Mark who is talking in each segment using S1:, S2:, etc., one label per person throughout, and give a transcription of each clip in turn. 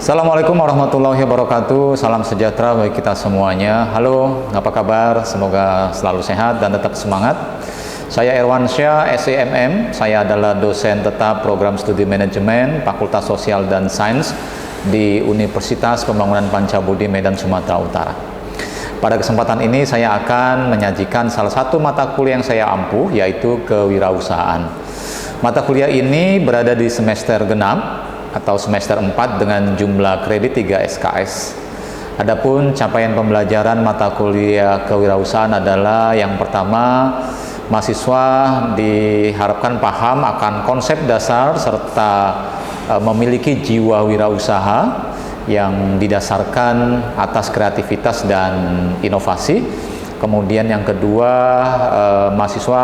S1: Assalamualaikum warahmatullahi wabarakatuh. Salam sejahtera bagi kita semuanya. Halo, apa kabar? Semoga selalu sehat dan tetap semangat. Saya Irwansyah, SEMM. Saya adalah dosen tetap program studi manajemen Fakultas Sosial dan Sains di Universitas Pembangunan Pancabudi Medan, Sumatera Utara. Pada kesempatan ini saya akan menyajikan salah satu mata kuliah yang saya ampuh, yaitu kewirausahaan. Mata kuliah ini berada di semester genap atau semester 4 dengan jumlah kredit 3 SKS. Adapun capaian pembelajaran mata kuliah kewirausahaan adalah yang pertama, mahasiswa diharapkan paham akan konsep dasar serta memiliki jiwa wirausaha yang didasarkan atas kreativitas dan inovasi. Kemudian yang kedua, mahasiswa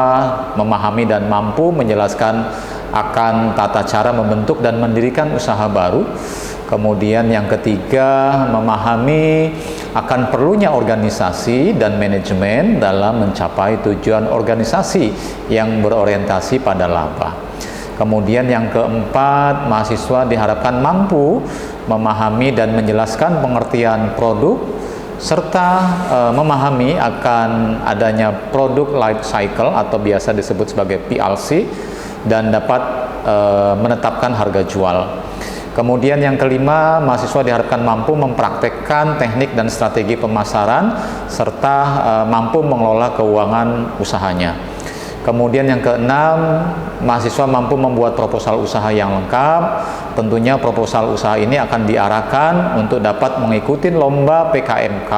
S1: memahami dan mampu menjelaskan akan tata cara membentuk dan mendirikan usaha baru. Kemudian yang ketiga, memahami akan perlunya organisasi dan manajemen dalam mencapai tujuan organisasi yang berorientasi pada laba. Kemudian yang keempat, mahasiswa diharapkan mampu memahami dan menjelaskan pengertian produk serta memahami akan adanya produk life cycle atau biasa disebut sebagai PLC dan dapat menetapkan harga jual. Kemudian yang kelima, mahasiswa diharapkan mampu mempraktekkan teknik dan strategi pemasaran serta mampu mengelola keuangan usahanya. Kemudian yang keenam, mahasiswa mampu membuat proposal usaha yang lengkap. Tentunya proposal usaha ini akan diarahkan untuk dapat mengikuti lomba PKMK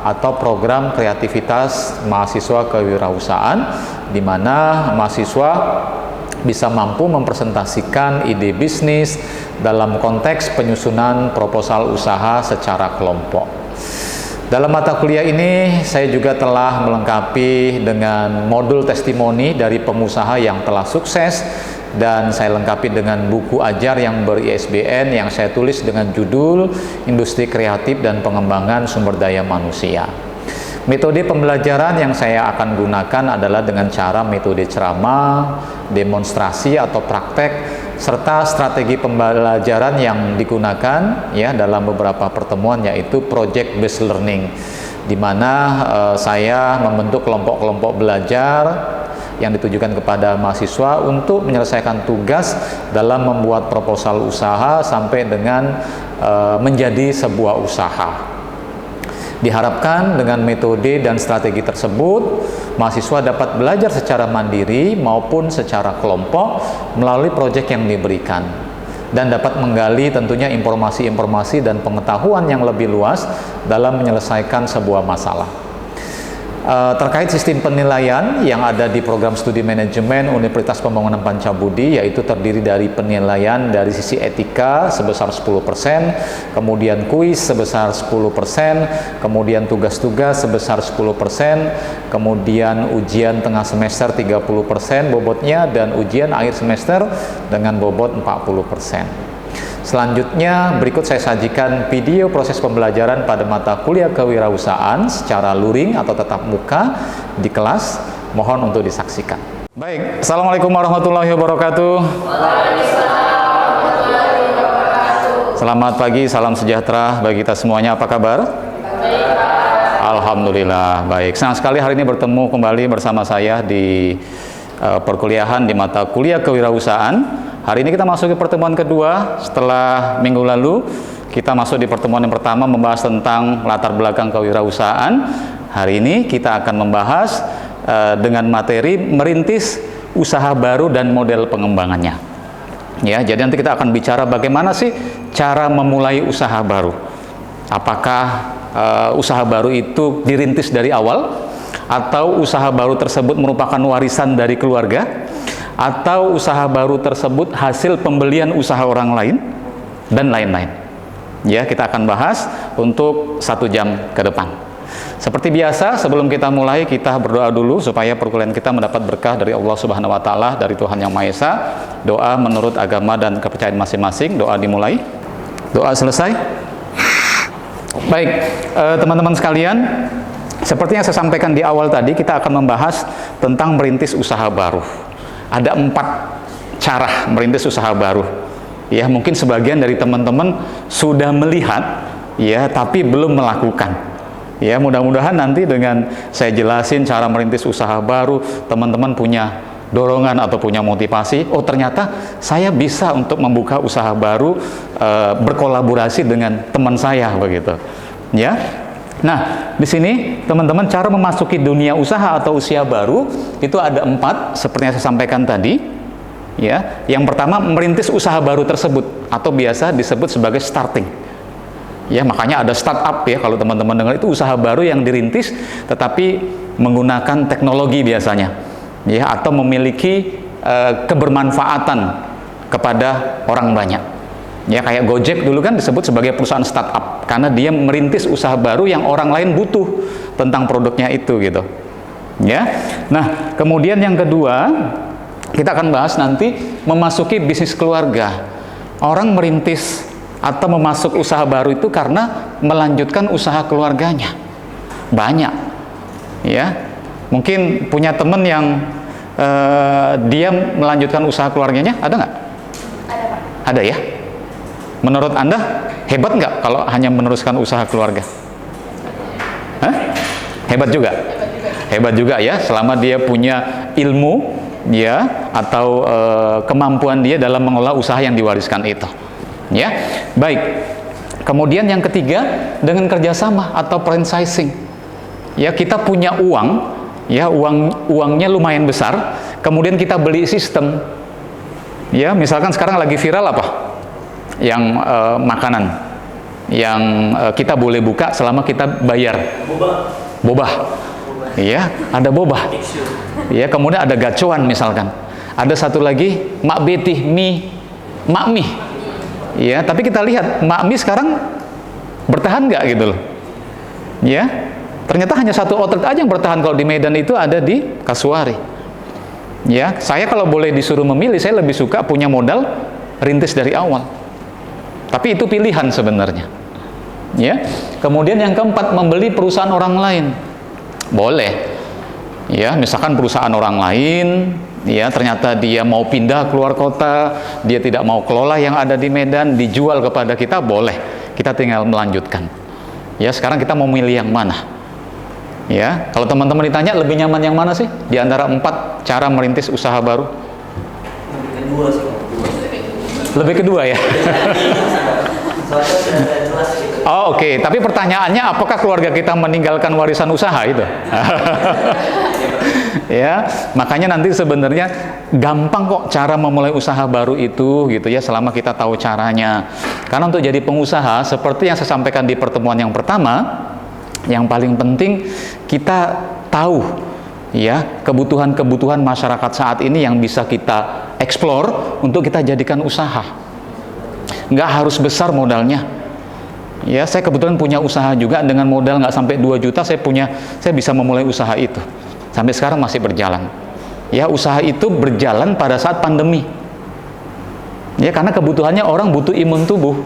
S1: atau program kreativitas mahasiswa kewirausahaan, di mana mahasiswa bisa mampu mempresentasikan ide bisnis dalam konteks penyusunan proposal usaha secara kelompok. Dalam mata kuliah ini, saya juga telah melengkapi dengan modul testimoni dari pengusaha yang telah sukses, dan saya lengkapi dengan buku ajar yang ber-ISBN yang saya tulis dengan judul Industri Kreatif dan Pengembangan Sumber Daya Manusia. Metode pembelajaran yang saya akan gunakan adalah dengan cara metode ceramah, demonstrasi atau praktek, serta strategi pembelajaran yang digunakan ya dalam beberapa pertemuan, yaitu project based learning, di mana saya membentuk kelompok-kelompok belajar yang ditujukan kepada mahasiswa untuk menyelesaikan tugas dalam membuat proposal usaha sampai dengan menjadi sebuah usaha. Diharapkan dengan metode dan strategi tersebut, mahasiswa dapat belajar secara mandiri maupun secara kelompok melalui proyek yang diberikan, dan dapat menggali tentunya informasi-informasi dan pengetahuan yang lebih luas dalam menyelesaikan sebuah masalah. Terkait sistem penilaian yang ada di program studi manajemen Universitas Pembangunan Pancabudi, yaitu terdiri dari penilaian dari sisi etika sebesar 10%, kemudian kuis sebesar 10%, kemudian tugas-tugas sebesar 10%, kemudian ujian tengah semester 30% bobotnya, dan ujian akhir semester dengan bobot 40%. Selanjutnya, berikut saya sajikan video proses pembelajaran pada mata kuliah kewirausahaan secara luring atau tatap muka di kelas. Mohon untuk disaksikan. Baik, Assalamualaikum warahmatullahi wabarakatuh. Selamat pagi, salam sejahtera bagi kita semuanya. Apa kabar? Alhamdulillah, baik. Senang sekali hari ini bertemu kembali bersama saya di perkuliahan di mata kuliah kewirausahaan. Hari ini kita masuk ke pertemuan kedua setelah minggu lalu kita masuk di pertemuan yang pertama membahas tentang latar belakang kewirausahaan. Hari ini kita akan membahas dengan materi merintis usaha baru dan model pengembangannya. Ya, jadi nanti kita akan bicara bagaimana sih cara memulai usaha baru. Apakah usaha baru itu dirintis dari awal, atau usaha baru tersebut merupakan warisan dari keluarga, atau usaha baru tersebut hasil pembelian usaha orang lain, dan lain-lain. Ya, kita akan bahas untuk 1 jam ke depan. Seperti biasa, sebelum kita mulai, kita berdoa dulu supaya perkuliahan kita mendapat berkah dari Allah Subhanahu wa Ta'ala, dari Tuhan Yang Maha Esa. Doa menurut agama dan kepercayaan masing-masing. Doa dimulai. Doa selesai. Baik, teman-teman sekalian, seperti yang saya sampaikan di awal tadi, kita akan membahas tentang merintis usaha baru. Ada 4 cara merintis usaha baru. Ya, mungkin sebagian dari teman-teman sudah melihat, ya, tapi belum melakukan. Ya, mudah-mudahan nanti dengan saya jelasin cara merintis usaha baru, teman-teman punya dorongan atau punya motivasi. Oh, ternyata saya bisa untuk membuka usaha baru, berkolaborasi dengan teman saya begitu. Ya. Nah, di sini teman-teman cara memasuki dunia usaha atau usia baru itu ada 4 seperti yang saya sampaikan tadi. Ya, yang pertama merintis usaha baru tersebut atau biasa disebut sebagai starting. Ya, makanya ada startup ya, kalau teman-teman dengar itu usaha baru yang dirintis tetapi menggunakan teknologi biasanya. Ya, atau memiliki kebermanfaatan kepada orang banyak. Ya, kayak Gojek dulu kan disebut sebagai perusahaan startup karena dia merintis usaha baru yang orang lain butuh tentang produknya itu gitu. Ya. Nah, kemudian yang kedua kita akan bahas nanti memasuki bisnis keluarga. Orang merintis atau memasuk usaha baru itu karena melanjutkan usaha keluarganya. Banyak. Ya. Mungkin punya teman yang dia melanjutkan usaha keluarganya, ada nggak?
S2: Ada, Pak.
S1: Ada ya? Menurut Anda hebat nggak kalau hanya meneruskan usaha keluarga? Hah? Hebat juga? Hebat juga ya, selama dia punya ilmu ya atau kemampuan dia dalam mengelola usaha yang diwariskan itu. Ya, baik. Kemudian yang ketiga dengan kerjasama atau franchising. Ya, kita punya uang, ya uangnya lumayan besar. Kemudian kita beli sistem. Ya, misalkan sekarang lagi viral apa? Yang makanan yang kita boleh buka selama kita bayar. Boba. Ya, ada boba. Ya, kemudian ada gacoan misalkan. Ada satu lagi Mak Betih Mak Mie. Ya, tapi kita lihat Mak Mie sekarang bertahan nggak gitu loh. Ya, ternyata hanya satu outlet aja yang bertahan. Kalau di Medan itu ada di Kasuari. Ya, saya kalau boleh disuruh memilih, saya lebih suka punya modal rintis dari awal. Tapi itu pilihan sebenarnya. Ya, kemudian yang keempat membeli perusahaan orang lain. Boleh. Ya, misalkan perusahaan orang lain, ya ternyata dia mau pindah keluar kota, dia tidak mau kelola yang ada di Medan, dijual kepada kita, boleh. Kita tinggal melanjutkan. Ya, sekarang kita mau milih yang mana? Ya, kalau teman-teman ditanya lebih nyaman yang mana sih di antara 4 cara merintis usaha baru?
S3: Lebih kedua sih.
S1: Lebih kedua ya. Oh, oke. Tapi pertanyaannya, apakah keluarga kita meninggalkan warisan usaha itu? Ya, makanya nanti sebenarnya gampang kok cara memulai usaha baru itu gitu ya, selama kita tahu caranya. Karena untuk jadi pengusaha seperti yang saya sampaikan di pertemuan yang pertama, yang paling penting kita tahu ya kebutuhan-kebutuhan masyarakat saat ini yang bisa kita eksplor untuk kita jadikan usaha. Nggak harus besar modalnya. Ya, saya kebetulan punya usaha juga dengan modal nggak sampai 2 juta, saya bisa memulai usaha itu. Sampai sekarang masih berjalan. Ya, usaha itu berjalan pada saat pandemi. Ya, karena kebutuhannya orang butuh imun tubuh.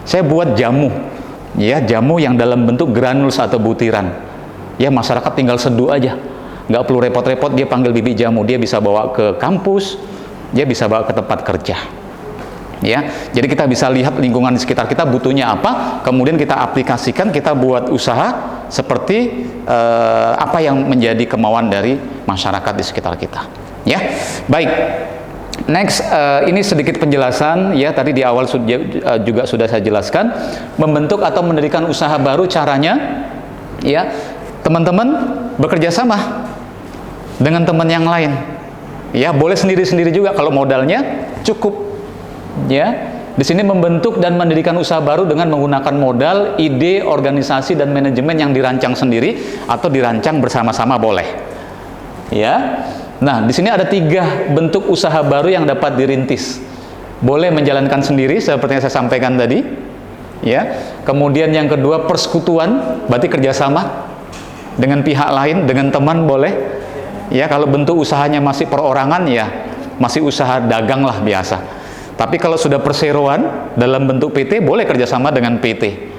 S1: Saya buat jamu. Ya, jamu yang dalam bentuk granules atau butiran. Ya, masyarakat tinggal seduh aja. Nggak perlu repot-repot dia panggil bibi jamu, dia bisa bawa ke kampus, dia bisa bawa ke tempat kerja. Ya, jadi kita bisa lihat lingkungan di sekitar kita butuhnya apa, kemudian kita aplikasikan, kita buat usaha seperti apa yang menjadi kemauan dari masyarakat di sekitar kita. Ya, baik. Next, ini sedikit penjelasan ya, tadi di awal juga sudah saya jelaskan membentuk atau mendirikan usaha baru caranya. Ya, teman-teman bekerja sama dengan teman yang lain. Ya, boleh sendiri-sendiri juga kalau modalnya cukup. Ya, di sini membentuk dan mendirikan usaha baru dengan menggunakan modal, ide, organisasi dan manajemen yang dirancang sendiri atau dirancang bersama-sama boleh. Ya, nah di sini ada 3 bentuk usaha baru yang dapat dirintis. Boleh menjalankan sendiri seperti yang saya sampaikan tadi. Ya, kemudian yang kedua persekutuan, berarti kerjasama dengan pihak lain, dengan teman boleh. Ya, kalau bentuk usahanya masih perorangan ya masih usaha dagang lah biasa. Tapi kalau sudah perseroan dalam bentuk PT, boleh kerjasama dengan PT.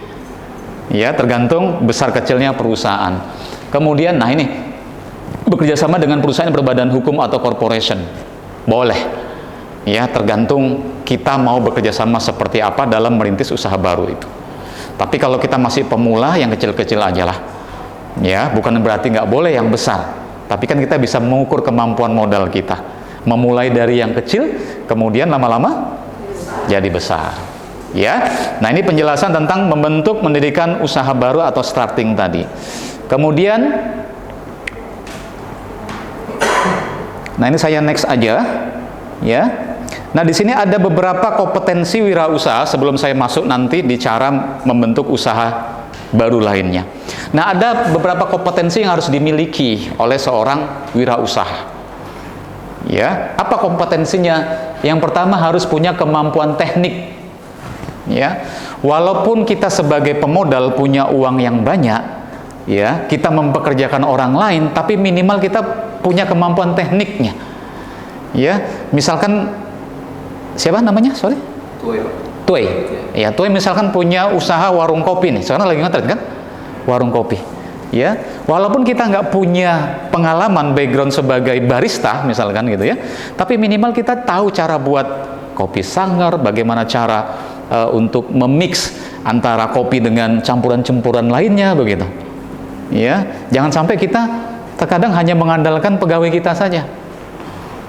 S1: Ya, tergantung besar kecilnya perusahaan. Kemudian, nah ini, bekerjasama dengan perusahaan yang berbadan hukum atau corporation. Boleh. Ya, tergantung kita mau bekerja sama seperti apa dalam merintis usaha baru itu. Tapi kalau kita masih pemula, yang kecil-kecil aja lah. Ya, bukan berarti nggak boleh yang besar. Tapi kan kita bisa mengukur kemampuan modal kita. Memulai dari yang kecil, kemudian lama-lama jadi besar. Ya, nah ini penjelasan tentang membentuk mendirikan usaha baru atau starting tadi. Kemudian, nah ini saya next aja, ya. Nah di sini ada beberapa kompetensi wirausaha sebelum saya masuk nanti di cara membentuk usaha baru lainnya. Nah ada beberapa kompetensi yang harus dimiliki oleh seorang wirausaha. Ya, apa kompetensinya? Yang pertama harus punya kemampuan teknik. Ya, walaupun kita sebagai pemodal punya uang yang banyak, ya, kita mempekerjakan orang lain, tapi minimal kita punya kemampuan tekniknya. Ya, misalkan siapa namanya? Sorry? Tuai. Ya, Tuai misalkan punya usaha warung kopi nih. Sekarang lagi ngetren kan? Warung kopi. Ya, walaupun kita nggak punya pengalaman background sebagai barista misalkan gitu ya, tapi minimal kita tahu cara buat kopi sangar, bagaimana cara untuk memix antara kopi dengan campuran-campuran lainnya begitu. Ya, jangan sampai kita terkadang hanya mengandalkan pegawai kita saja.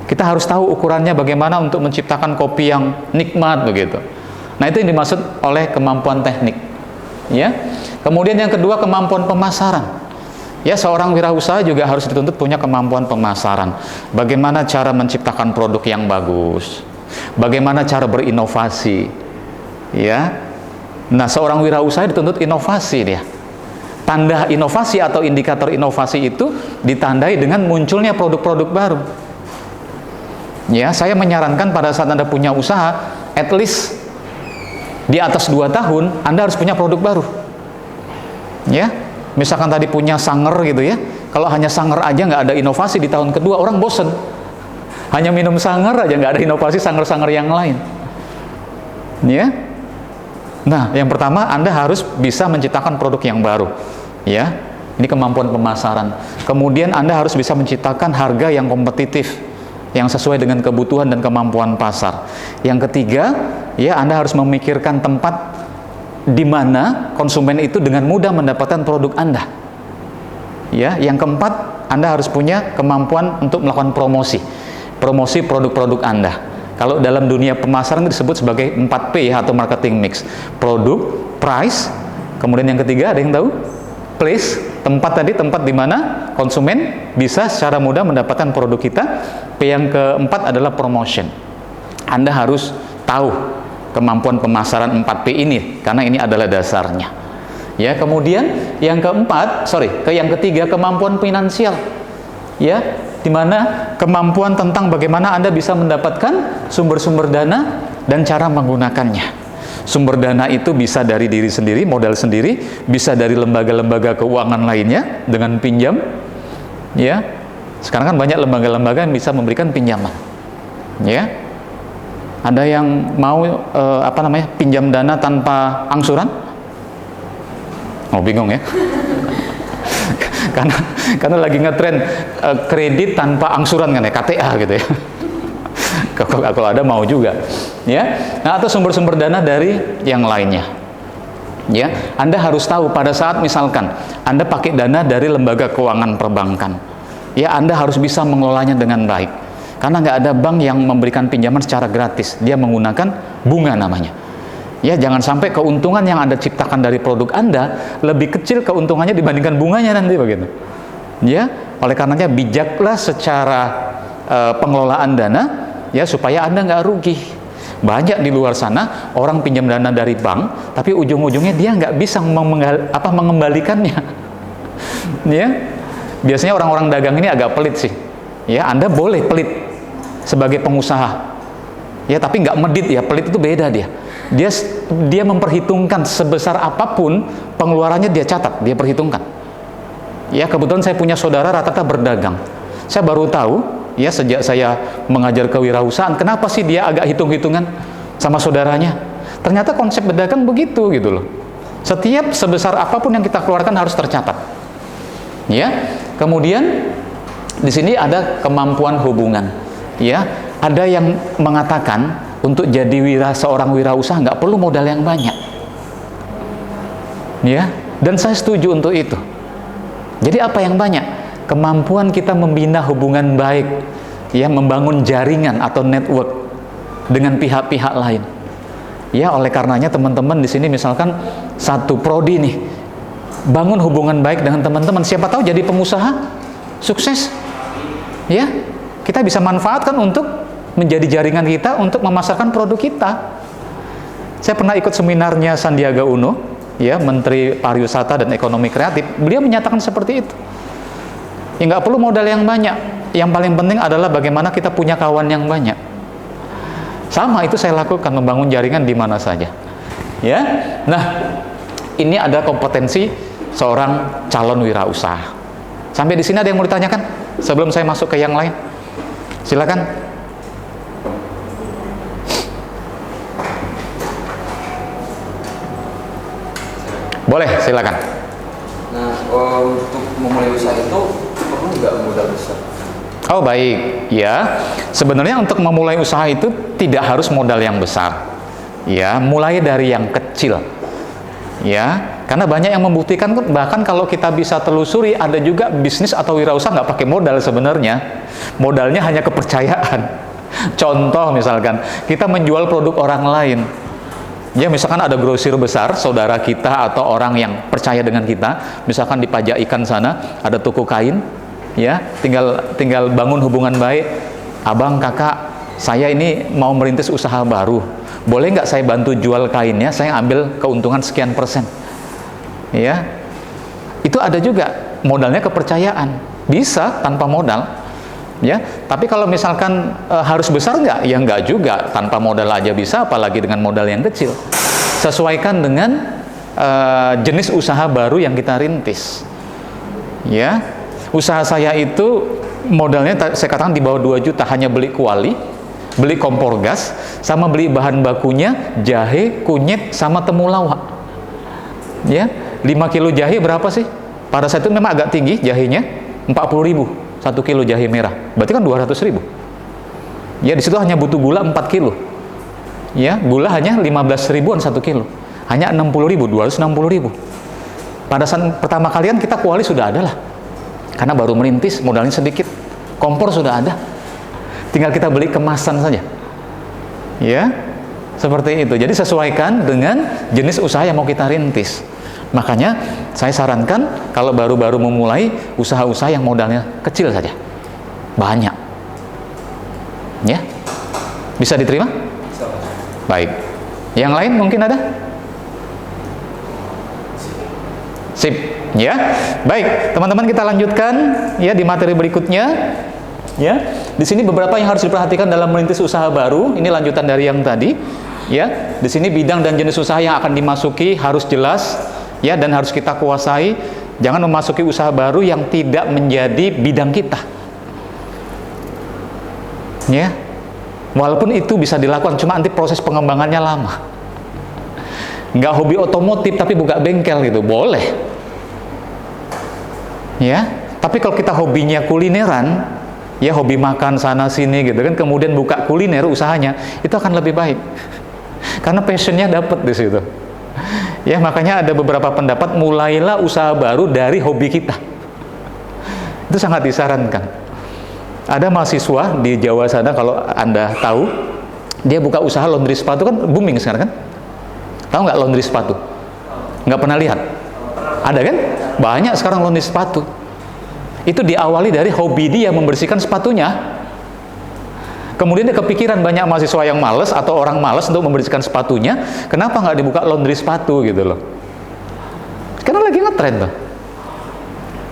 S1: Kita harus tahu ukurannya bagaimana untuk menciptakan kopi yang nikmat begitu. Nah, itu yang dimaksud oleh kemampuan teknik. Ya. Kemudian yang kedua, kemampuan pemasaran. Ya, seorang wirausaha juga harus dituntut punya kemampuan pemasaran. Bagaimana cara menciptakan produk yang bagus? Bagaimana cara berinovasi? Ya. Nah, seorang wirausaha dituntut inovasi dia. Tanda inovasi atau indikator inovasi itu ditandai dengan munculnya produk-produk baru. Ya, saya menyarankan pada saat Anda punya usaha, at least di atas 2 tahun Anda harus punya produk baru. Ya, misalkan tadi punya sanger gitu ya, kalau hanya sanger aja nggak ada inovasi di tahun kedua, orang bosen. Hanya minum sanger aja nggak ada inovasi sanger-sanger yang lain. Ya. Nah, yang pertama Anda harus bisa menciptakan produk yang baru. Ya, ini kemampuan pemasaran. Kemudian Anda harus bisa menciptakan harga yang kompetitif, yang sesuai dengan kebutuhan dan kemampuan pasar. Yang ketiga, ya Anda harus memikirkan tempat di mana konsumen itu dengan mudah mendapatkan produk Anda. Ya, yang keempat, Anda harus punya kemampuan untuk melakukan promosi produk-produk Anda. Kalau dalam dunia pemasaran disebut sebagai 4P ya, atau marketing mix. Produk, price, kemudian yang ketiga ada yang tahu? Place, tempat di mana konsumen bisa secara mudah mendapatkan produk kita. P yang keempat adalah promotion. Anda harus tahu kemampuan pemasaran 4P ini karena ini adalah dasarnya. Ya, kemudian yang ketiga kemampuan finansial. Ya, di mana kemampuan tentang bagaimana Anda bisa mendapatkan sumber-sumber dana dan cara menggunakannya. Sumber dana itu bisa dari diri sendiri, modal sendiri, bisa dari lembaga-lembaga keuangan lainnya dengan pinjam. Ya, sekarang kan banyak lembaga-lembaga yang bisa memberikan pinjaman. Ya, ada yang mau pinjam dana tanpa angsuran? Oh, bingung ya. karena lagi ngetren kredit tanpa angsuran kan ya, KTA gitu ya. Kalau ada mau juga, ya. Nah, atau sumber-sumber dana dari yang lainnya. Ya, Anda harus tahu pada saat misalkan Anda pakai dana dari lembaga keuangan perbankan, ya Anda harus bisa mengelolanya dengan baik. Karena nggak ada bank yang memberikan pinjaman secara gratis, dia menggunakan bunga namanya. Ya, jangan sampai keuntungan yang Anda ciptakan dari produk Anda lebih kecil keuntungannya dibandingkan bunganya nanti begitu. Ya, oleh karenanya bijaklah secara pengelolaan dana, ya supaya Anda nggak rugi. Banyak di luar sana orang pinjam dana dari bank, tapi ujung-ujungnya dia nggak bisa mengembalikannya. Ya, biasanya orang-orang dagang ini agak pelit sih. Ya, Anda boleh pelit sebagai pengusaha. Ya, tapi nggak medit ya, pelit itu beda dia. Dia memperhitungkan sebesar apapun pengeluarannya dia catat, dia perhitungkan. Ya, kebetulan saya punya saudara rata-rata berdagang. Saya baru tahu, ya sejak saya mengajar kewirausahaan, kenapa sih dia agak hitung-hitungan sama saudaranya? Ternyata konsep berdagang begitu gitu loh. Setiap sebesar apapun yang kita keluarkan harus tercatat. Ya, kemudian di sini ada kemampuan hubungan. Ya, ada yang mengatakan untuk jadi seorang wirausaha nggak perlu modal yang banyak. Ya, dan saya setuju untuk itu. Jadi apa yang banyak? Kemampuan kita membina hubungan baik, ya, membangun jaringan atau network dengan pihak-pihak lain. Ya, oleh karenanya teman-teman di sini misalkan satu prodi nih, bangun hubungan baik dengan teman-teman. Siapa tahu jadi pengusaha sukses. Ya, kita bisa manfaatkan untuk menjadi jaringan kita untuk memasarkan produk kita. Saya pernah ikut seminarnya Sandiaga Uno, ya, Menteri Pariwisata dan Ekonomi Kreatif. Beliau menyatakan seperti itu. Ya, nggak perlu modal yang banyak. Yang paling penting adalah bagaimana kita punya kawan yang banyak. Sama itu saya lakukan, membangun jaringan di mana saja. Ya, nah ini ada kompetensi seorang calon wirausaha. Sampai di sini ada yang mau ditanyakan sebelum saya masuk ke yang lain? Silakan. Boleh, silakan.
S2: Nah, untuk memulai usaha itu perlu nggak modal besar?
S1: Oh baik, ya. Sebenarnya untuk memulai usaha itu tidak harus modal yang besar. Ya, mulai dari yang kecil. Ya, karena banyak yang membuktikan, bahkan kalau kita bisa telusuri, ada juga bisnis atau wirausaha nggak pakai modal sebenarnya. Modalnya hanya kepercayaan. Contoh misalkan, kita menjual produk orang lain. Ya, misalkan ada grosir besar, saudara kita atau orang yang percaya dengan kita, misalkan di Pajak Ikan sana ada toko kain, ya, tinggal bangun hubungan baik. Abang, kakak, saya ini mau merintis usaha baru, boleh nggak saya bantu jual kainnya, saya ambil keuntungan sekian persen. Ya, itu ada juga modalnya kepercayaan, bisa tanpa modal. Ya, tapi kalau misalkan harus besar nggak? Ya nggak juga, tanpa modal aja bisa, apalagi dengan modal yang kecil. Sesuaikan dengan jenis usaha baru yang kita rintis. Ya, usaha saya itu modalnya saya katakan di bawah 2 juta, hanya beli kuali, beli kompor gas, sama beli bahan bakunya jahe, kunyit, sama temulawak. Ya, 5 kilo jahe berapa sih? Pada saat itu memang agak tinggi jahenya, 40.000 1 kilo jahe merah, berarti kan 200.000. Ya, di situ hanya butuh gula 4 kilo. Ya, gula hanya 15 ribuan 1 kilo, hanya 60.000, 260.000. Pada saat pertama kalian kita kuali sudah ada lah, karena baru merintis, modalnya sedikit. Kompor sudah ada, tinggal kita beli kemasan saja. Ya, seperti itu. Jadi sesuaikan dengan jenis usaha yang mau kita rintis. Makanya saya sarankan kalau baru-baru memulai usaha-usaha yang modalnya kecil saja, banyak. Ya, bisa diterima? Baik. Yang lain mungkin ada? Sip. Ya, baik. Teman-teman, kita lanjutkan ya di materi berikutnya. Ya, di sini beberapa yang harus diperhatikan dalam merintis usaha baru. Ini lanjutan dari yang tadi. Ya, di sini bidang dan jenis usaha yang akan dimasuki harus jelas. Ya, dan harus kita kuasai. Jangan memasuki usaha baru yang tidak menjadi bidang kita. Ya, walaupun itu bisa dilakukan, cuma nanti proses pengembangannya lama. Nggak hobi otomotif tapi buka bengkel gitu, boleh. Ya, tapi kalau kita hobinya kulineran, ya hobi makan sana sini gitu kan, kemudian buka kuliner usahanya, itu akan lebih baik. Karena passionnya dapat di situ. Ya, makanya ada beberapa pendapat, mulailah usaha baru dari hobi kita. Itu sangat disarankan. Ada mahasiswa di Jawa sana, kalau Anda tahu, dia buka usaha laundry sepatu, kan booming sekarang kan? Tahu nggak laundry sepatu? Nggak pernah lihat? Ada kan? Banyak sekarang laundry sepatu. Itu diawali dari hobi dia membersihkan sepatunya. Kemudian dia kepikiran, banyak mahasiswa yang malas atau orang malas untuk membersihkan sepatunya, kenapa nggak dibuka laundry sepatu gitu loh? Karena lagi ngetren tuh.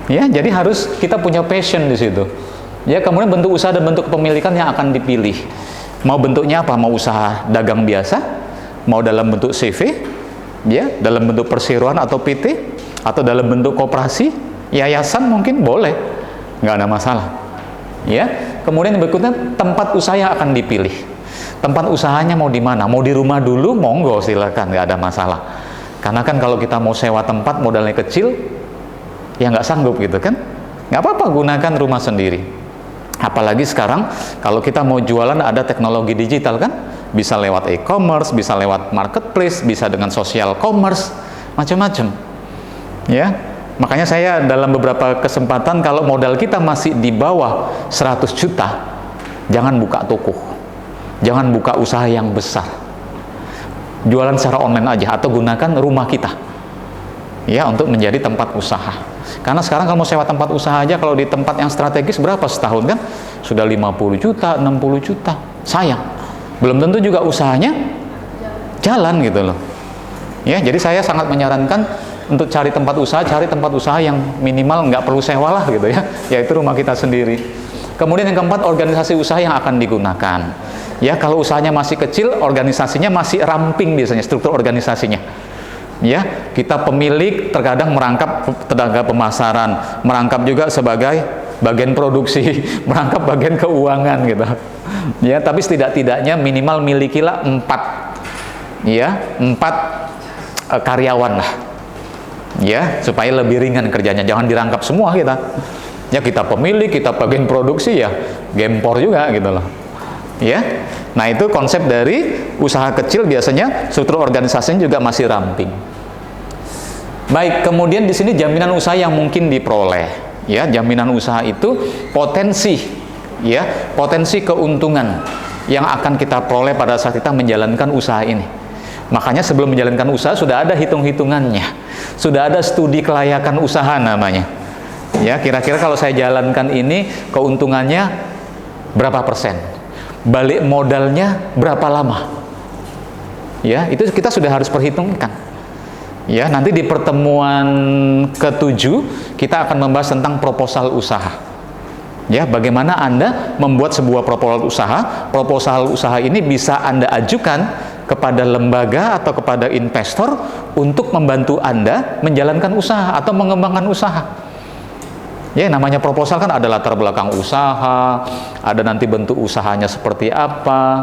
S1: Ya, jadi harus kita punya passion di situ. Ya, kemudian bentuk usaha dan bentuk kepemilikan yang akan dipilih. Mau bentuknya apa? Mau usaha dagang biasa, mau dalam bentuk CV, ya, dalam bentuk perseroan atau PT, atau dalam bentuk koperasi, yayasan mungkin boleh, nggak ada masalah. Ya, kemudian berikutnya tempat usaha yang akan dipilih. Tempat usahanya mau di mana? Mau di rumah dulu, monggo silakan, nggak ada masalah. Karena kan kalau kita mau sewa tempat modalnya kecil, ya nggak sanggup gitu kan? Nggak apa-apa, gunakan rumah sendiri. Apalagi sekarang kalau kita mau jualan ada teknologi digital kan, Bisa lewat e-commerce, bisa lewat marketplace, bisa dengan social commerce, macam-macam. Ya, makanya saya dalam beberapa kesempatan kalau modal kita masih di bawah 100 juta, jangan buka toko, jangan buka usaha yang besar. Jualan secara online aja atau gunakan rumah kita ya untuk menjadi tempat usaha. Karena sekarang kalau mau sewa tempat usaha aja kalau di tempat yang strategis berapa setahun kan? Sudah 50 juta, 60 juta. Sayang. Belum tentu juga usahanya jalan gitu loh. Ya, jadi saya sangat menyarankan untuk cari tempat usaha yang minimal nggak perlu sewa lah gitu ya, yaitu rumah kita sendiri. Kemudian yang keempat, organisasi usaha yang akan digunakan. Ya, kalau usahanya masih kecil, organisasinya masih ramping biasanya, struktur organisasinya. Ya, kita pemilik terkadang merangkap tenaga pemasaran, merangkap juga sebagai bagian produksi, merangkap bagian keuangan gitu. Ya, tapi setidak-tidaknya minimal milikilah 4 karyawan lah. Ya, supaya lebih ringan kerjanya, jangan dirangkap semua kita. Ya, kita pemilik, kita bagian produksi ya, gempor juga gitu loh. Ya, nah itu konsep dari usaha kecil biasanya struktur organisasinya juga masih ramping. Baik, kemudian di sini jaminan usaha yang mungkin diperoleh. Ya, jaminan usaha itu potensi, ya, potensi keuntungan yang akan kita peroleh pada saat kita menjalankan usaha ini. Makanya sebelum menjalankan usaha sudah ada hitung-hitungannya, sudah ada studi kelayakan usaha namanya. Ya, kira-kira kalau saya jalankan ini keuntungannya berapa persen? Balik modalnya berapa lama? Ya, itu kita sudah harus perhitungkan. Ya, nanti di pertemuan ke-7 kita akan membahas tentang proposal usaha. Ya, bagaimana Anda membuat sebuah proposal usaha. Proposal usaha ini bisa Anda ajukan kepada lembaga atau kepada investor untuk membantu Anda menjalankan usaha atau mengembangkan usaha. Ya, namanya proposal kan ada latar belakang usaha, ada nanti bentuk usahanya seperti apa,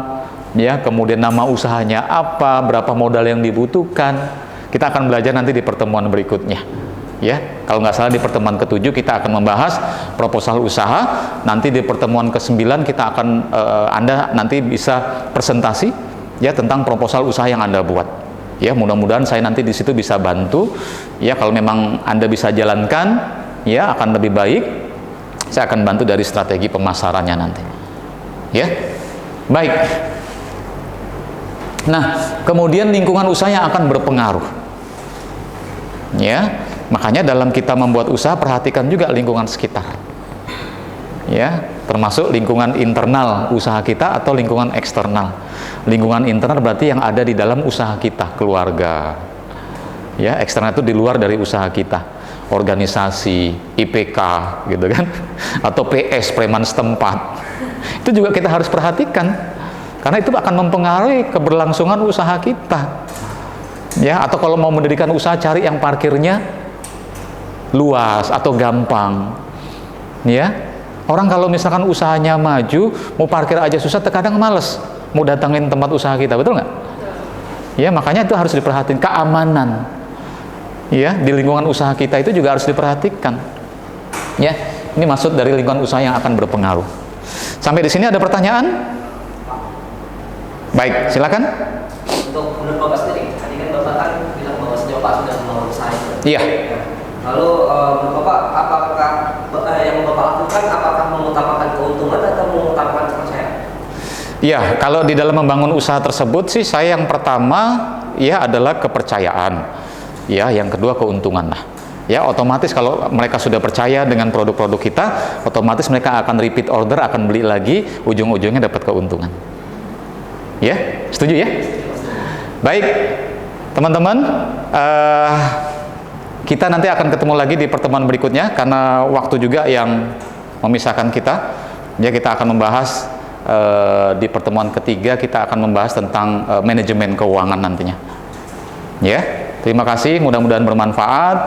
S1: ya, kemudian nama usahanya apa, berapa modal yang dibutuhkan. Kita akan belajar nanti di pertemuan berikutnya. Ya, kalau nggak salah di pertemuan ke-7 kita akan membahas proposal usaha. Nanti di pertemuan ke-9 kita akan Anda nanti bisa presentasi ya tentang proposal usaha yang Anda buat. Ya, mudah-mudahan saya nanti di situ bisa bantu. Ya, kalau memang Anda bisa jalankan, ya akan lebih baik. Saya akan bantu dari strategi pemasarannya nanti. Ya, baik. Nah, kemudian lingkungan usaha yang akan berpengaruh. Ya, makanya dalam kita membuat usaha perhatikan juga lingkungan sekitar. Ya, termasuk lingkungan internal usaha kita atau lingkungan eksternal. Lingkungan internal berarti yang ada di dalam usaha kita, keluarga. Ya, eksternal itu di luar dari usaha kita. Organisasi, IPK gitu kan, atau PS, preman setempat. Itu juga kita harus perhatikan, karena itu akan mempengaruhi keberlangsungan usaha kita. Ya, atau kalau mau mendirikan usaha cari yang parkirnya luas atau gampang. Ya, orang kalau misalkan usahanya maju, mau parkir aja susah, terkadang males mau datangin tempat usaha kita, betul nggak? Ya, makanya itu harus diperhatikan, keamanan. Ya, di lingkungan usaha kita itu juga harus diperhatikan. Ya, ini maksud dari lingkungan usaha yang akan berpengaruh. Sampai di sini ada pertanyaan? Baik, silakan.
S3: Untuk menurut Bapak sendiri, tadi kan Bapak kan bilang bahwa sejauh Pak sudah membangun usaha itu.
S1: Iya.
S3: Lalu menurut Bapak, apakah yang Bapak lakukan, apakah mengutamakan keuntungan atau mengutamakan kepercayaan?
S1: Iya, kalau di dalam membangun usaha tersebut sih saya yang pertama ya adalah kepercayaan. Ya, yang kedua keuntungan lah. Ya, otomatis kalau mereka sudah percaya dengan produk-produk kita, otomatis mereka akan repeat order, akan beli lagi, ujung-ujungnya dapat keuntungan. Ya, setuju ya? Baik, teman-teman, kita nanti akan ketemu lagi di pertemuan berikutnya karena waktu juga yang memisahkan kita. Ya, kita akan membahas di pertemuan ketiga kita akan membahas tentang manajemen keuangan nantinya. Ya. Terima kasih, mudah-mudahan bermanfaat.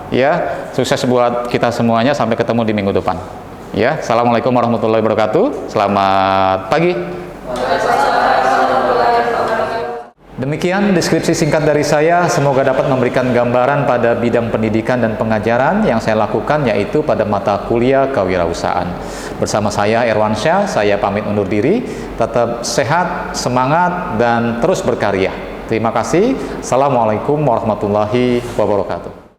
S1: Ya, sukses buat kita semuanya. Sampai ketemu di minggu depan. Ya, assalamualaikum warahmatullahi wabarakatuh. Selamat pagi. Demikian deskripsi singkat dari saya, semoga dapat memberikan gambaran pada bidang pendidikan dan pengajaran yang saya lakukan, yaitu pada mata kuliah kewirausahaan. Bersama saya Erwansyah, saya pamit undur diri, tetap sehat, semangat, dan terus berkarya. Terima kasih. Assalamualaikum warahmatullahi wabarakatuh.